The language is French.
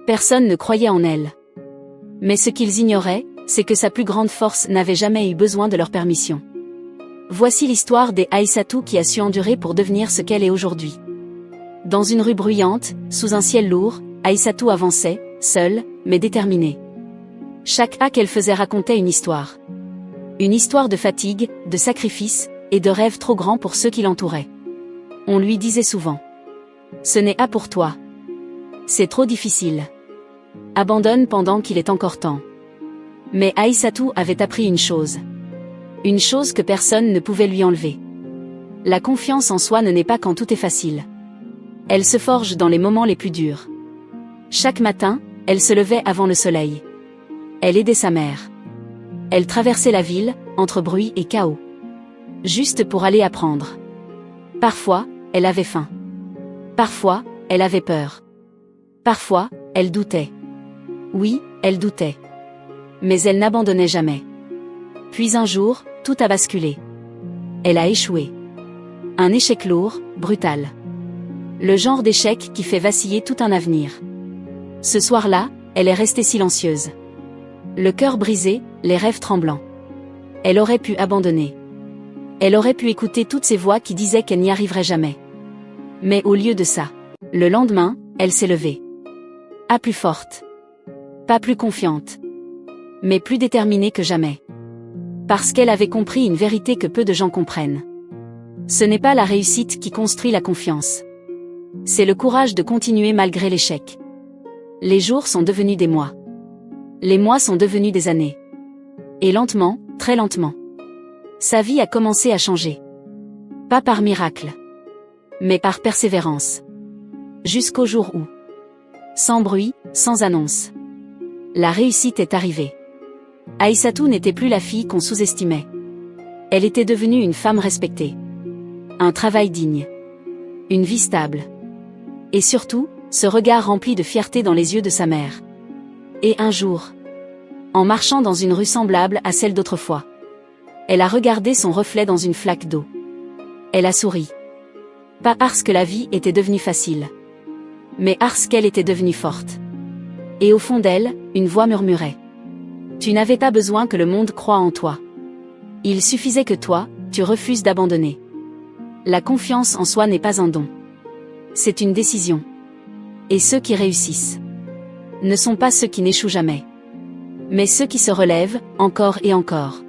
Personne ne croyait en elle. Mais ce qu'ils ignoraient, c'est que sa plus grande force n'avait jamais eu besoin de leur permission. Voici l'histoire d'Aïssatou qui a su endurer pour devenir ce qu'elle est aujourd'hui. Dans une rue bruyante, sous un ciel lourd, Aïssatou avançait, seule, mais déterminée. Chaque pas qu'elle faisait racontait une histoire. Une histoire de fatigue, de sacrifice, et de rêves trop grands pour ceux qui l'entouraient. On lui disait souvent: ce n'est pas pour toi. C'est trop difficile. Abandonne pendant qu'il est encore temps. Mais Aïssatou avait appris une chose. Une chose que personne ne pouvait lui enlever. La confiance en soi ne naît pas quand tout est facile. Elle se forge dans les moments les plus durs. Chaque matin, elle se levait avant le soleil. Elle aidait sa mère. Elle traversait la ville, entre bruit et chaos. Juste pour aller apprendre. Parfois, elle avait faim. Parfois, elle avait peur. Parfois, elle doutait. Oui, elle doutait. Mais elle n'abandonnait jamais. Puis un jour, tout a basculé. Elle a échoué. Un échec lourd, brutal. Le genre d'échec qui fait vaciller tout un avenir. Ce soir-là, elle est restée silencieuse. Le cœur brisé, les rêves tremblants. Elle aurait pu abandonner. Elle aurait pu écouter toutes ces voix qui disaient qu'elle n'y arriverait jamais. Mais au lieu de ça, le lendemain, elle s'est levée. Pas plus forte. Pas plus confiante. Mais plus déterminée que jamais. Parce qu'elle avait compris une vérité que peu de gens comprennent. Ce n'est pas la réussite qui construit la confiance. C'est le courage de continuer malgré l'échec. Les jours sont devenus des mois. Les mois sont devenus des années. Et lentement, très lentement, sa vie a commencé à changer. Pas par miracle. Mais par persévérance. Jusqu'au jour où, sans bruit, sans annonce, la réussite est arrivée. Aïssatou n'était plus la fille qu'on sous-estimait. Elle était devenue une femme respectée. Un travail digne. Une vie stable. Et surtout, ce regard rempli de fierté dans les yeux de sa mère. Et un jour, en marchant dans une rue semblable à celle d'autrefois, elle a regardé son reflet dans une flaque d'eau. Elle a souri. Pas parce que la vie était devenue facile, mais parce qu'elle était devenue forte. Et au fond d'elle, une voix murmurait: tu n'avais pas besoin que le monde croie en toi. Il suffisait que toi, tu refuses d'abandonner. La confiance en soi n'est pas un don. C'est une décision. Et ceux qui réussissent ne sont pas ceux qui n'échouent jamais, mais ceux qui se relèvent, encore et encore.